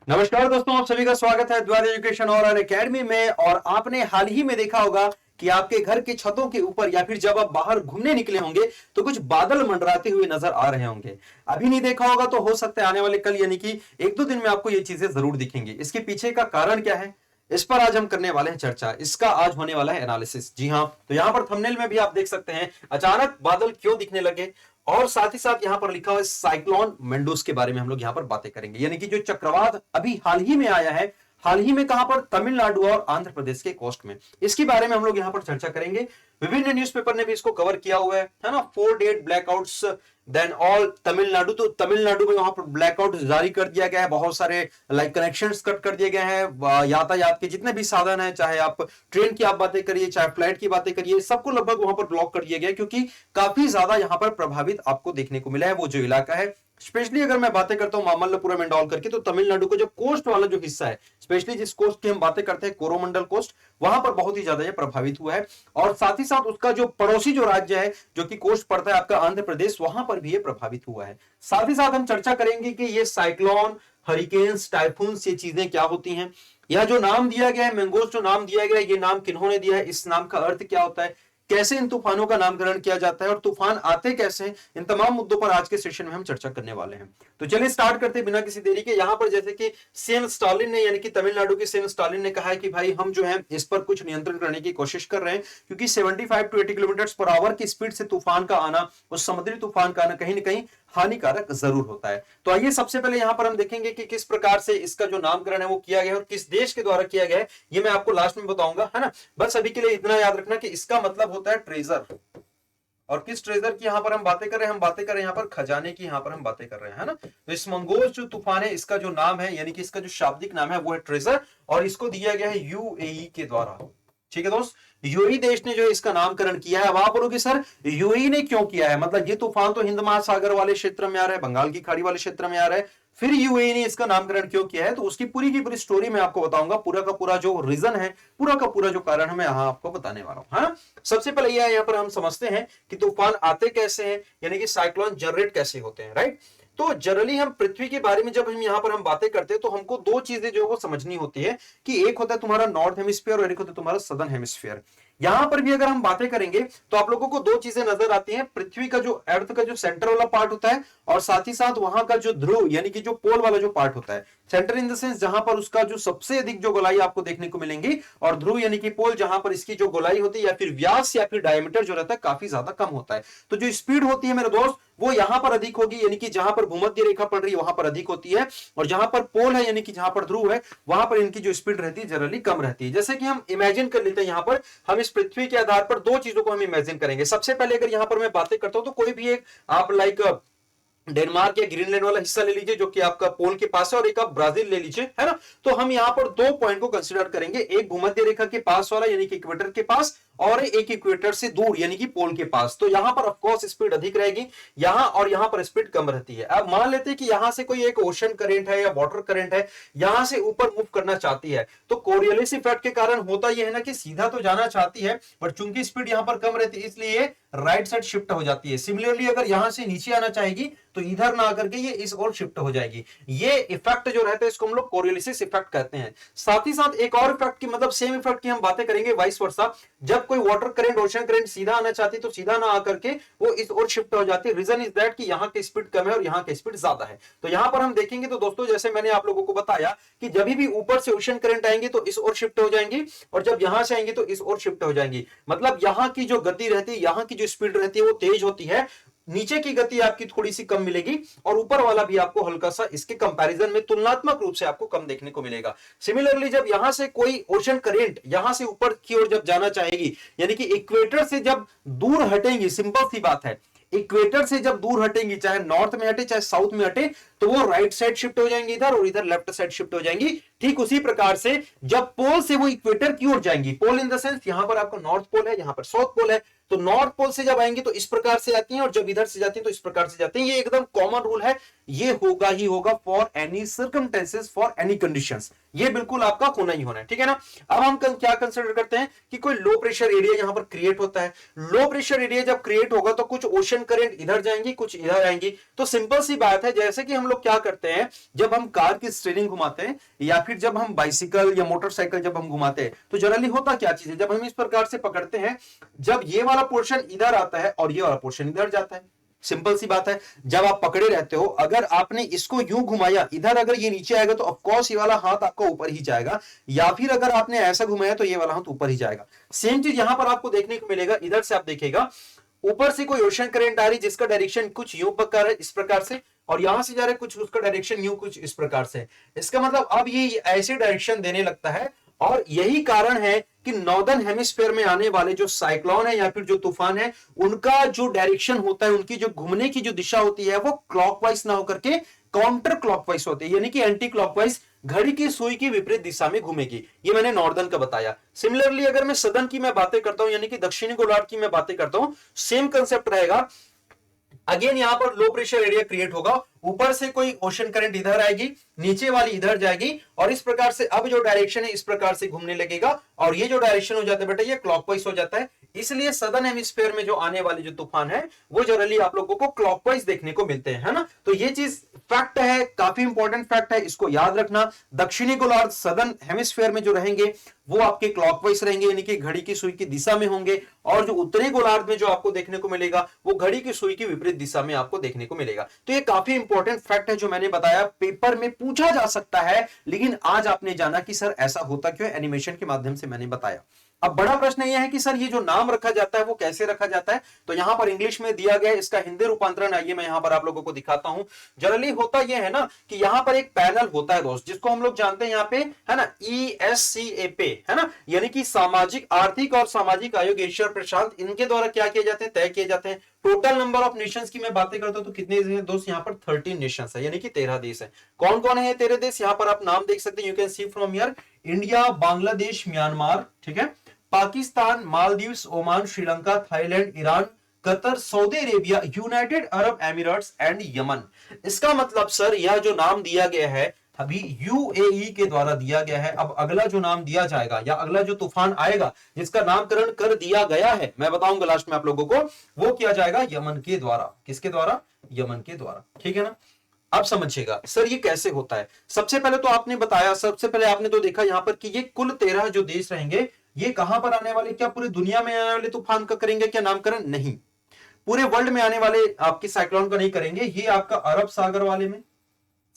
नमस्कार दोस्तों, आप सभी का स्वागत है द्वार एजुकेशन और अनअकैडमी में। और आपने हाल ही में देखा होगा कि आपके घर के छतों के ऊपर या फिर जब आप बाहर घूमने निकले होंगे तो कुछ बादल मंडराते हुए नजर आ रहे होंगे। अभी नहीं देखा होगा तो हो सकता है आने वाले कल यानी कि एक दो दिन में आपको ये चीजें जरूर दिखेंगी। इसके पीछे का कारण क्या है, इस पर आज हम करने वाले हैं चर्चा। इसका आज होने वाला है एनालिसिस। जी हाँ, तो यहां पर थंबनेल में भी आप देख सकते हैं अचानक बादल क्यों दिखने लगे, और साथ ही साथ यहां पर लिखा हुआ है साइक्लोन मेंडूस के बारे में हम लोग यहां पर बातें करेंगे। यानी कि जो चक्रवात अभी हाल ही में आया है, हाल ही में कहां पर, तमिलनाडु और आंध्र प्रदेश के कोस्ट में, इसके बारे में हम लोग यहां पर चर्चा करेंगे। विभिन्न न्यूज़पेपर ने भी इसको कवर किया हुआ है ना। 4 dead blackouts then all Tamil Nadu. तो तमिलनाडु में वहां पर ब्लैकआउट जारी कर दिया गया है, बहुत सारे लाइक कनेक्शंस कट कर दिए गए हैं। यातायात के जितने भी साधन है, चाहे आप ट्रेन की आप बातें करिए, चाहे फ्लाइट की बातें करिए, सबको लगभग वहां पर ब्लॉक कर दिया गया, क्योंकि काफी ज्यादा यहां पर प्रभावित आपको देखने को मिला है वो जो इलाका है। स्पेशली अगर मैं बातें करता हूं मामल्लपुरम एंड ऑल करके, तो तमिलनाडु का जो कोस्ट वाला जो हिस्सा है, स्पेशली जिस कोस्ट की हम बातें करते हैं कोरोमंडल कोस्ट, वहां पर बहुत ही ज्यादा ये प्रभावित हुआ है। और साथ ही साथ उसका जो पड़ोसी जो राज्य है जो कि कोस्ट पड़ता है आपका आंध्र प्रदेश, वहां पर भी ये प्रभावित हुआ है। साथ ही साथ हम चर्चा करेंगे कि ये साइक्लोन, हरिकेन्स, टाइफून्स, ये चीजें क्या होती हैं। यह जो नाम दिया गया है मैंगोज, जो नाम दिया गया है, ये नाम किन्होंने दिया है, इस नाम का अर्थ क्या होता है, कैसे इन तूफानों का नामकरण किया जाता है और तूफान आते कैसे हैं, इन तमाम मुद्दों पर आज के सेशन में हम चर्चा करने वाले हैं। तो चलिए स्टार्ट करते हैं बिना किसी देरी के। यहां पर जैसे कि सीएम स्टालिन ने, यानी कि तमिलनाडु के सीएम स्टालिन ने कहा है कि भाई हम जो है इस पर कुछ नियंत्रण करने की कोशिश कर रहे हैं, क्योंकि 75 टू 80 किलोमीटर पर आवर की स्पीड से तूफान का आना, उस समुद्री तूफान का आना कहीं ना कहीं हानिकारक जरूर होता है। तो आइए सबसे पहले यहां पर हम देखेंगे कि किस प्रकार से इसका जो नामकरण है वो किया गया है और किस देश के द्वारा किया गया है, ये मैं आपको लास्ट में बताऊंगा, है ना। बस अभी के लिए इतना याद रखना कि इसका मतलब होता है ट्रेजर। और किस ट्रेजर की यहां पर हम बातें कर रहे हैं, हम बातें कर रहे हैं यहां पर खजाने की, यहां पर हम बातें कर रहे हैं, है ना। तो इस मंगोज जो तूफान है, इसका जो नाम है, यानी कि इसका जो शाब्दिक नाम है वो है ट्रेजर, और इसको दिया गया है यूएई के द्वारा। ठीक है दोस्त, यूएई देश ने जो इसका नामकरण किया है। अब आप बोलोगे सर यूएई ने क्यों किया है, मतलब ये तूफान तो हिंद महासागर वाले क्षेत्र में आ रहा है, बंगाल की खाड़ी वाले क्षेत्र में आ रहा है, फिर यूएई ने इसका नामकरण क्यों किया है, तो उसकी पूरी की पूरी स्टोरी मैं आपको बताऊंगा। पूरा का पूरा जो रीजन है, पूरा का पूरा जो कारण है, मैं यहां आपको बताने वाला हूं। हाँ, सबसे पहले यह यहां पर हम समझते हैं कि तूफान आते कैसे हैं, यानी कि साइक्लोन जनरेट कैसे होते हैं, राइट। तो जनरली हम पृथ्वी के बारे में जब हम यहां पर हम बातें करते हैं तो हमको दो चीजें जो है वो समझनी होती है, कि एक होता है तुम्हारा नॉर्थ हेमिस्फीयर और एक होता है तुम्हारा सदर्न हेमिस्फीयर। यहां पर भी अगर हम बातें करेंगे तो आप लोगों को दो चीजें नजर आती हैं, पृथ्वी का जो अर्थ का जो सेंटर वाला पार्ट होता है, और साथ ही साथ वहां का जो ध्रुव यानी कि जो पोल वाला जो पार्ट होता है। सेंटर इन द सेंस जहां पर उसका जो सबसे अधिक जो गोलाई आपको देखने को मिलेंगी, और ध्रुव यानी कि पोल जहां पर इसकी जो गोलाई होती है या फिर व्यास या फिर डायमीटर जो रहता है काफी ज्यादा कम होता है। तो जो स्पीड होती है मेरे दोस्त वो यहां पर अधिक होगी, यानी कि जहां पर भूमध्य रेखा पड़ रही है वहां पर अधिक होती है, और जहां पर पोल है यानी कि जहां पर ध्रुव है वहां पर इनकी जो स्पीड रहती है जनरली कम रहती है। जैसे कि हम इमेजिन कर लेते हैं, यहां पर हम इस पृथ्वी के आधार पर दो चीजों को हम इमेजिन करेंगे। सबसे पहले अगर यहां पर मैं बातें करता हूं तो कोई भी एक आप लाइक डेनमार्क या ग्रीनलैंड वाला हिस्सा ले लीजिए जो कि आपका पोल के पास है, और एक आप ब्राजील ले लीजिए, है ना। तो हम यहां पर दो पॉइंट को कंसीडर करेंगे, एक भूमध्य रेखा के पास वाला यानी कि इक्वेटर के पास, और एक इक्वेटर से दूर यानी कि पोल के पास। तो यहां पर ऑफ कोर्स स्पीड अधिक रहेगी, यहां और यहां पर स्पीड कम रहती है। अब मान लेते हैं कि यहां से कोई एक ओशन करंट है या वाटर करंट है, यहां से ऊपर मूव करना चाहती है, तो कोरियोलिस इफेक्ट के कारण होता यह है ना कि सीधा तो जाना चाहती है, बट चूंकि स्पीड यहां पर कम रहती है इसलिए राइट साइड शिफ्ट हो जाती है। सिमिलरली अगर यहां से नीचे आना चाहेगी तो इधर ना आकर के ये इस ओर शिफ्ट हो जाएगी। ये इफेक्ट जो रहता है इसको हम लोग कोरियोलिस इफेक्ट कहते हैं। साथ ही साथ एक और इफेक्ट की, मतलब सेम इफेक्ट की हम बातें करेंगे वाइस वर्सा। जब कोई वाटर करंट, ओशन करंट सीधा आना चाहती है तो सीधा ना आकर के वो इस ओर शिफ्ट हो जाती है। रीजन इज दैट कि यहाँ की स्पीड कम है और यहाँ की स्पीड ज्यादा है। तो यहां पर हम देखेंगे तो दोस्तों जैसे मैंने आप लोगों को बताया कि जब भी ऊपर से ओशन करंट आएंगे तो इस ओर शिफ्ट हो जाएंगी, और जब यहां से आएंगे तो इस ओर शिफ्ट हो जाएंगी। मतलब यहां की जो गति रहती है, यहां की जो स्पीड रहती है वो तेज होती है, नीचे की गति आपकी थोड़ी सी कम मिलेगी, और ऊपर वाला भी आपको हल्का सा इसके कंपैरिजन में तुलनात्मक रूप से आपको कम देखने को मिलेगा। सिमिलरली जब यहां से कोई ओशन करंट यहां से ऊपर की ओर जब जाना चाहेगी, यानी कि इक्वेटर से जब दूर हटेंगी, सिंपल सी बात है, इक्वेटर से जब दूर हटेंगी, चाहे नॉर्थ में हटे चाहे साउथ में हटे, तो वो राइट साइड शिफ्ट हो जाएंगी इधर, और इधर लेफ्ट साइड शिफ्ट हो जाएंगी। ठीक उसी प्रकार से जब पोल से वो इक्वेटर की ओर जाएंगी, पोल इन द सेंस यहां पर आपका नॉर्थ पोल है, यहां पर साउथ पोल है, तो नॉर्थ पोल से जब आएंगे तो इस प्रकार से आती हैं और जब इधर से जाती हैं तो इस प्रकार से जाती हैं। ये एकदम कॉमन रूल है, ये होगा ही होगा for any circumstances, for any conditions, ये बिल्कुल आपका होना ही होना है, ठीक है ना। अब हम क्या कंसिडर करते हैं कि कोई लो प्रेशर एरिया यहां पर क्रिएट होता है। लो प्रेशर एरिया जब क्रिएट होगा तो कुछ ओशन करंट इधर जाएंगी, कुछ इधर आएंगी। तो सिंपल सी बात है, जैसे कि हम लोग क्या करते हैं जब हम कार की स्टीयरिंग घुमाते हैं या फिर जब हम बाइसिकल या मोटरसाइकिल जब हम घुमाते हैं, तो जनरली होता क्या चीज है, जब हम इस प्रकार से पकड़ते हैं, जब ये वाला पोर्शन इधर आता है और ये वाला पोर्शन इधर जाता है। सिंपल सी बात है, जब आप पकड़े रहते हो, अगर आपने इसको यूं घुमाया इधर, अगर ये नीचे आएगा तो ऑफकोर्स ये वाला हाथ आपका ऊपर ही जाएगा, या फिर अगर आपने ऐसा घुमाया तो ये वाला हाथ ऊपर ही जाएगा। सेम चीज यहां पर आपको देखने को मिलेगा। इधर से आप देखिएगा, ऊपर से कोई ओशन करंट आ रही जिसका डायरेक्शन कुछ यूं पकड़ है इस प्रकार से, और यहां से जा रहा है कुछ उसका डायरेक्शन यूं कुछ इस प्रकार से। इसका मतलब अब ये ऐसे डायरेक्शन देने लगता है, और यही कारण है कि नॉर्दर्न हेमिस्फीयर में आने वाले जो साइक्लोन है या फिर जो तूफान है, उनका जो डायरेक्शन होता है, उनकी जो घूमने की जो दिशा होती है, वो क्लॉकवाइज ना होकर के काउंटर क्लॉकवाइज होती है, यानी कि एंटी क्लॉकवाइज, घड़ी की सुई की विपरीत दिशा में घूमेगी। ये मैंने नॉर्दर्न का बताया। सिमिलरली अगर मैं सदर्न की मैं बातें करता हूं, यानी कि दक्षिणी गोलार्ध की मैं बातें करता हूं, सेम कंसेप्ट रहेगा। अगेन यहां पर लो प्रेशर एरिया क्रिएट होगा, ऊपर से कोई ओशन करंट इधर आएगी, नीचे वाली इधर जाएगी, और इस प्रकार से अब जो डायरेक्शन है इस प्रकार से घूमने लगेगा, और ये जो डायरेक्शन हो जाता है बेटा, ये क्लॉकवाइज हो जाता है। इसलिए सदर्न हेमिस्फीयर में जो आने वाले जो तूफान है वो जनरली आप लोगों को क्लॉकवाइज देखने को मिलते हैं, है ना। तो ये चीज फैक्ट है, काफी इंपॉर्टेंट फैक्ट है, इसको याद रखना। दक्षिणी गोलार्ध सदर्न हेमिस्फीयर में जो रहेंगे वो आपके क्लॉकवाइज रहेंगे, यानी कि घड़ी की सुई की दिशा में होंगे, और जो उत्तरी गोलार्ध में जो आपको देखने को मिलेगा वो घड़ी की सुई की विपरीत दिशा में आपको देखने को मिलेगा। तो ये काफी इंपॉर्टेंट फैक्ट है जो मैंने बताया, पेपर में पूछा जा सकता है, लेकिन आज आपने जाना कि सर ऐसा होता क्यों, एनिमेशन के माध्यम से मैंने बताया। अब बड़ा प्रश्न यह है कि सर ये जो नाम रखा जाता है वो कैसे रखा जाता है, तो यहां पर इंग्लिश में दिया गया है, इसका हिंदी रूपांतरण आइए मैं यहां पर आप लोगों को दिखाता हूं। जनरली होता यह है ना कि यहां पर एक पैनल होता है दोस्त, जिसको हम लोग जानते हैं यहाँ पे, है ना, ESCAP, है ना, यानी कि सामाजिक आर्थिक और सामाजिक आयोग एशिया प्रशांत, इनके द्वारा क्या किए जाते हैं, तय किए जाते हैं। टोटल नंबर ऑफ नेशंस की मैं बातें करता हूं तो कितने हैं दोस्त, यहाँ पर 13 नेशंस है, यानी कि 13 देश है। कौन कौन है 13 देश, यहाँ पर आप नाम देख सकते हैं, you can see from here, India, Bangladesh, Myanmar, ठीक है, Pakistan, Maldives, Oman, Sri Lanka, Thailand, Iran, Qatar, Saudi Arabia, United Arab Emirates and Yemen. इसका मतलब सर यह जो नाम दिया गया है अभी UAE के द्वारा दिया गया है। अब अगला जो नाम दिया जाएगा या अगला जो तूफान आएगा जिसका नामकरण कर दिया गया है, मैं बताऊंगा लास्ट में आप लोगों को, वो किया जाएगा यमन के द्वारा। किसके द्वारा, यमन के द्वारा, ठीक है ना। अब समझिएगा सर ये कैसे होता है। सबसे पहले तो आपने बताया, सबसे पहले आपने तो देखा यहां पर कि ये कुल 13 जो देश रहेंगे, ये कहां पर आने वाले, क्या पूरी दुनिया में आने वाले तूफान का करेंगे क्या नामकरण, नहीं, पूरे वर्ल्ड में आने वाले आपके साइक्लोन का नहीं करेंगे। ये आपका अरब सागर वाले में,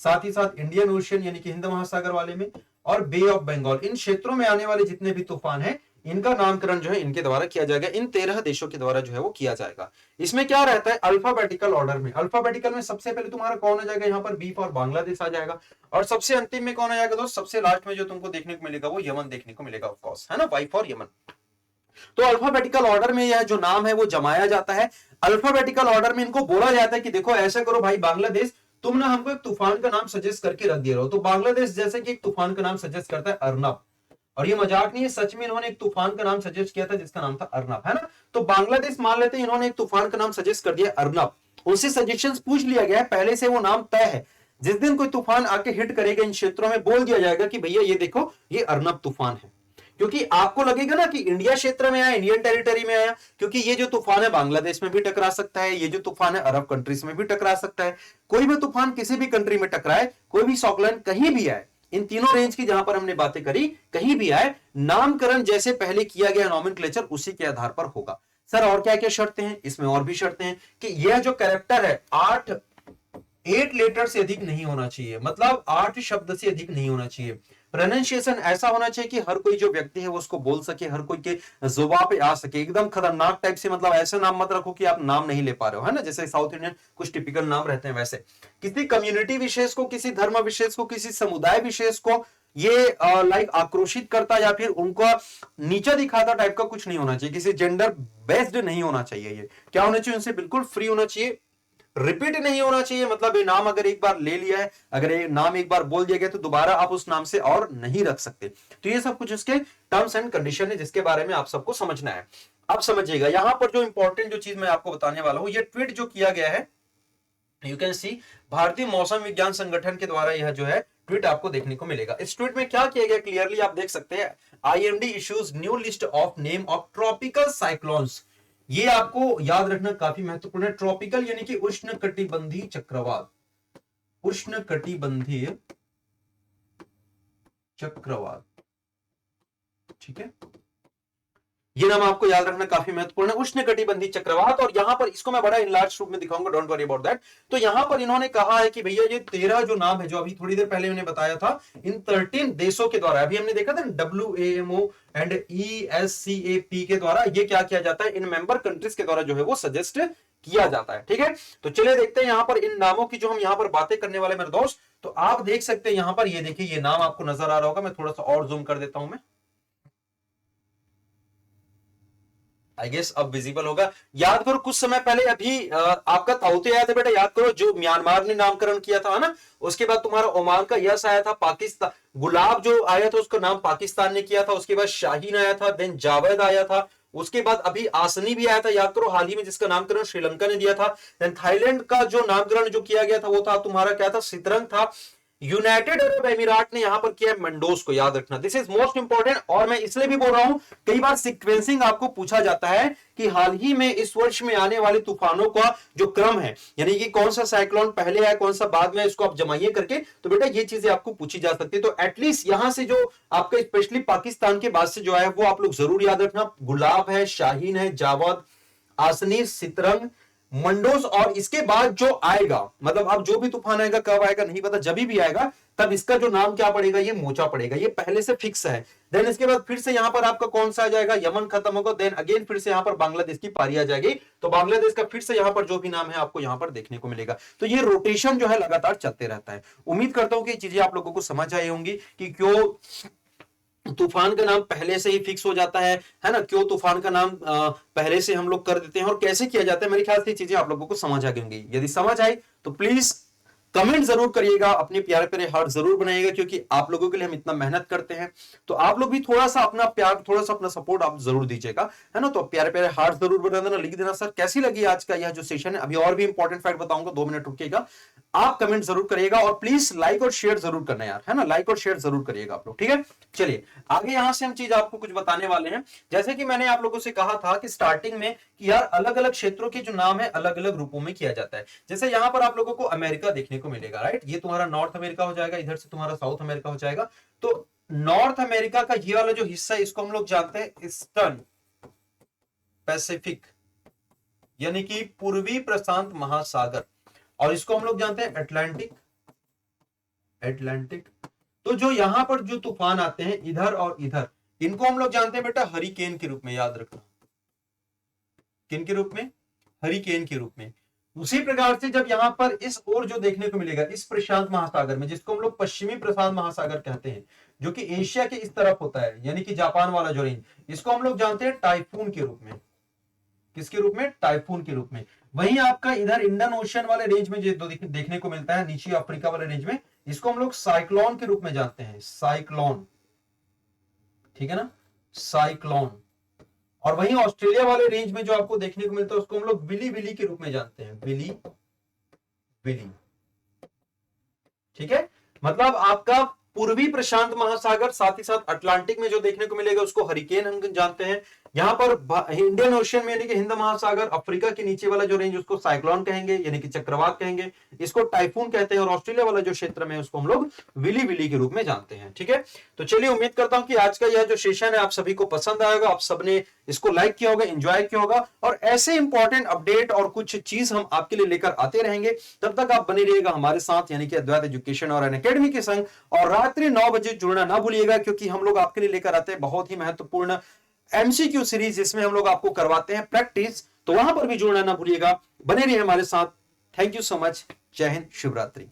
साथ ही साथ इंडियन ओशियन यानी कि हिंद महासागर वाले में, और बे ऑफ बंगाल, इन क्षेत्रों में आने वाले जितने भी तूफान हैं इनका नामकरण जो है इनके द्वारा किया जाएगा, इन 13 देशों के द्वारा जो है वो किया जाएगा। इसमें क्या रहता है, अल्फाबेटिकल ऑर्डर में, अल्फाबेटिकल में सबसे पहले तुम्हारा कौन आ जाएगा, यहाँ पर बी फॉर बांग्लादेश आ जाएगा, और सबसे अंतिम में कौन आ जाएगा दोस्त, सबसे लास्ट में जो तुमको देखने को मिलेगा वो यमन देखने को मिलेगा, ऑफ कोर्स, है ना, वाई फॉर यमन। तो अल्फाबेटिकल ऑर्डर में यह जो नाम है वो जमाया जाता है। अल्फाबेटिकल ऑर्डर में इनको बोला जाता है कि देखो ऐसा करो भाई बांग्लादेश, तुम ना हमको एक तूफान का नाम सजेस्ट करके रख दे रहे हो। तो बांग्लादेश जैसे कि एक तूफान का नाम सजेस्ट करता है अर्नब, और ये मजाक नहीं है, सच में इन्होंने एक तूफान का नाम सजेस्ट किया था जिसका नाम था अर्नब, है ना। तो बांग्लादेश मान लेते हैं इन्होंने एक तूफान का नाम सजेस्ट कर दिया अर्नब, उनसे सजेशंस पूछ लिया गया है, पहले से वो नाम तय है। जिस दिन कोई तूफान आके हिट करेगा इन क्षेत्रों में, बोल दिया जाएगा कि भैया ये देखो ये अर्नब तूफान है, क्योंकि आपको लगेगा ना कि इंडिया क्षेत्र में आया, इंडियन टेरिटरी में आया, क्योंकि ये जो तूफान है बांग्लादेश में भी टकरा सकता है, ये जो तूफान है अरब कंट्रीज में भी टकरा सकता है, कोई भी तूफान किसी भी कंट्री में टकराए, कोई भी साइक्लोन कहीं भी आए, इन तीनों रेंज की जहां पर हमने बातें करी, कहीं भी आए, नामकरण जैसे पहले किया गया नॉमेनक्लेचर उसी के आधार पर होगा। सर और क्या क्या शर्तें हैं, इसमें और भी शर्तें हैं कि यह जो कैरेक्टर है 8 लेटर से अधिक नहीं होना चाहिए, मतलब 8 शब्द से अधिक नहीं होना चाहिए। प्रोनाउंसिएशन ऐसा होना चाहिए कि हर कोई जो व्यक्ति है वो उसको बोल सके, हर कोई के जुबान पे आ सके। एकदम खतरनाक टाइप से, मतलब ऐसे नाम मत रखो कि आप नाम नहीं ले पा रहे हो, है ना, जैसे साउथ इंडियन कुछ टिपिकल नाम रहते हैं वैसे। किसी कम्युनिटी विशेष को, किसी धर्म विशेष को, किसी समुदाय विशेष को ये लाइक आक्रोशित करता या फिर उनको नीचा दिखाता टाइप का कुछ नहीं होना चाहिए, किसी जेंडर बेस्ड नहीं होना चाहिए। ये क्या होना चाहिए, उनसे बिल्कुल फ्री होना चाहिए, रिपीट नहीं होना चाहिए। मतलब ये नाम अगर एक बार ले लिया है, अगर ये नाम एक बार बोल दिया गया तो दोबारा आप उस नाम से और नहीं रख सकते। तो ये सब कुछ इसके टर्म्स एंड कंडीशन है जिसके बारे में आप सबको समझना है। अब समझिएगा यहां पर जो इंपॉर्टेंट जो चीज मैं आपको बताने वाला हूं, ये ट्वीट जो किया गया है, यू कैन सी, भारतीय मौसम विज्ञान संगठन के द्वारा यह जो है ट्वीट आपको देखने को मिलेगा। इस ट्वीट में क्या किया गया क्लियरली आप देख सकते हैं, IMD issues new list of name of tropical cyclones. ये आपको याद रखना काफी महत्वपूर्ण है। ट्रॉपिकल यानी कि उष्ण कटिबंधीय चक्रवात, उष्ण कटिबंधीय चक्रवात, ठीक है, ये नाम आपको याद रखना काफी महत्वपूर्ण है, उष्ण कटिबंधीय चक्रवात। और यहां पर इसको मैं बड़ा इनलार्ज रूप में दिखाऊंगा, डोंट वरी अबाउट दैट। तो यहां पर इन्होंने कहा है कि भैया ये 13 जो नाम है, जो अभी थोड़ी देर पहले मैंने बताया था, इन 13 देशों के द्वारा, अभी हमने देखा था WAMO एंड ESCAP के द्वारा ये क्या किया जाता है, इन मेंबर कंट्रीज के द्वारा जो है वो सजेस्ट किया जाता है, ठीक है। तो चलिए देखते हैं यहां पर इन नामों की जो हम यहां पर बातें करने वाले मेरे दोस्त। तो आप देख सकते हैं यहां पर, ये देखिए ये नाम आपको नजर आ रहा होगा, मैं थोड़ा सा और जूम कर देता हूं मैं, आई गेस अब विजिबल होगा। याद करो कुछ समय पहले अभी आपका ताउते आया था बेटा, याद करो, जो म्यांमार ने नामकरण किया था ना, उसके बाद तुम्हारा ओमान का यस आया था, पाकिस्तान गुलाब जो आया था उसका नाम पाकिस्तान ने किया था, उसके बाद शाहीन आया था, देन जावेद आया था, उसके बाद अभी आसनी भी आया था, याद करो हाल ही में, जिसका नामकरण श्रीलंका ने दिया था। देन थाईलैंड का जो नामकरण जो किया गया था वो था तुम्हारा क्या था, सितरंग था। यूनाइटेड अरब एमिरात ने यहां पर किया मंडोस को, याद रखना, दिस इज मोस्ट इंपॉर्टेंट। और मैं इसलिए भी बोल रहा हूं, कई बार सीक्वेंसिंग आपको पूछा जाता है कि हाल ही में इस वर्ष में आने वाले तूफानों का जो क्रम है, यानी कि कौन सा साइक्लोन पहले आया कौन सा बाद में, इसको आप जमाइए करके, तो बेटा ये चीजें आपको पूछी जा सकती है। तो एटलीस्ट यहां से जो आपका स्पेशली पाकिस्तान के बाद से जो आया वो आप लोग जरूर याद रखना, गुलाब है, शाहीन है, जावद, आसनी, सितरंग, मंडोस। और इसके बाद जो आएगा, मतलब अब जो भी तूफान आएगा कब आएगा नहीं पता, जब भी आएगा तब इसका जो नाम क्या पड़ेगा, ये मोचा पड़ेगा, ये पहले से फिक्स है। देन इसके बाद फिर से यहां पर आपका कौन सा आ जाएगा, यमन खत्म होगा, देन अगेन फिर से यहां पर बांग्लादेश की पारी आ जाएगी, तो बांग्लादेश का फिर से यहां पर जो भी नाम है आपको यहां पर देखने को मिलेगा। तो ये रोटेशन जो है लगातार चलते रहता है। उम्मीद करता हूं कि चीजें आप लोगों को समझ आई होंगी कि क्यों तूफान का नाम पहले से ही फिक्स हो जाता है ना, क्यों तूफान का नाम पहले से हम लोग कर देते हैं और कैसे किया जाता है। मेरे ख्याल से चीजें आप लोगों को समझ आ गई होंगी। यदि समझ आई तो प्लीज कमेंट जरूर करिएगा, अपने प्यारे प्यारे हार्ट जरूर बनाइएगा, क्योंकि आप लोगों के लिए हम इतना मेहनत करते हैं, तो आप लोग भी थोड़ा सा अपना प्यार, थोड़ा सा अपना सपोर्ट आप जरूर दीजिएगा, है ना। तो प्यारे प्यारे हार्ट जरूर बना देना, लिख देना सर कैसी लगी आज का यह जो सेशन है। अभी और भी इंपॉर्टेंट फैक्ट बताऊंगा, 2 मिनट रुकिएगा, आप कमेंट जरूर करिएगा, और प्लीज लाइक और शेयर जरूर करना यार, है ना, लाइक और शेयर जरूर करिएगा आप लोग, ठीक है। चलिए आगे यहां से हम चीज आपको कुछ बताने वाले हैं। जैसे कि मैंने आप लोगों से कहा था कि स्टार्टिंग में कि यार अलग अलग क्षेत्रों के जो नाम है अलग अलग रूपों में किया जाता है। जैसे यहां पर आप लोगों को अमेरिका देखने को मिलेगा, राइट, ये तुम्हारा नॉर्थ अमेरिका हो जाएगा, इधर से तुम्हारा साउथ अमेरिका हो जाएगा। तो नॉर्थ अमेरिका का ये वाला जो हिस्सा है इसको हम लोग जानते हैं ईस्टर्न पैसिफिक, यानी कि पूर्वी प्रशांत महासागर, और इसको हम लोग जानते हैं अटलांटिक, अटलांटिक। तो जो यहां पर जो तूफान आते हैं इधर और इधर, इनको हम लोग जानते हैं बेटा हरिकेन के रूप में, याद रखना, किन के रूप में, हरिकेन के रूप में। उसी प्रकार से जब यहां पर इस ओर जो देखने को मिलेगा इस प्रशांत महासागर में, जिसको हम लोग पश्चिमी प्रशांत महासागर कहते हैं, जो कि एशिया के इस तरफ होता है, यानी कि जापान वाला जो रेंज, इसको हम लोग जानते हैं टाइफून के रूप में। किसके रूप में, टाइफून के रूप में। वहीं आपका इधर इंडियन ओशियन वाले रेंज में जो देखने को मिलता है, नीचे अफ्रीका वाले रेंज में, इसको हम लोग साइक्लोन के रूप में जानते हैं, साइक्लोन, ठीक है ना, साइक्लोन। और वहीं ऑस्ट्रेलिया वाले रेंज में जो आपको देखने को मिलता है उसको हम लोग विली विली के रूप में जानते हैं, विली विली, ठीक है। मतलब आपका पूर्वी प्रशांत महासागर, साथ ही साथ अटलांटिक में जो देखने को मिलेगा उसको हरिकेन हम जानते हैं। यहां पर इंडियन ओशियन में यानी कि हिंद महासागर, अफ्रीका के नीचे वाला जो रेंज उसको साइक्लोन कहेंगे, यानी कि चक्रवात कहेंगे, इसको टाइफून कहते हैं, और ऑस्ट्रेलिया वाला जो क्षेत्र में उसको हम लोग विली विली के रूप में जानते हैं, ठीक है। तो चलिए उम्मीद करता हूं कि आज का यह जो सेशन है आप सभी को पसंद आएगा, आप सबने इसको लाइक किया होगा, एंजॉय किया होगा, और ऐसे इंपॉर्टेंट अपडेट और कुछ चीज हम आपके लिए लेकर आते रहेंगे। तब तक आप बने रहिएगा हमारे साथ, यानी कि अद्वैत एजुकेशन और अनअकैडमी के संग, और रात्रि 9 बजे जुड़ना ना भूलिएगा, क्योंकि हम लोग आपके लिए लेकर आते हैं बहुत ही महत्वपूर्ण एमसीक्यू सीरीज, जिसमें हम लोग आपको करवाते हैं प्रैक्टिस। तो वहां पर भी जुड़ना ना भूलिएगा, बने रहिए हमारे साथ। थैंक यू सो मच, जय हिंद, शुभ रात्रि।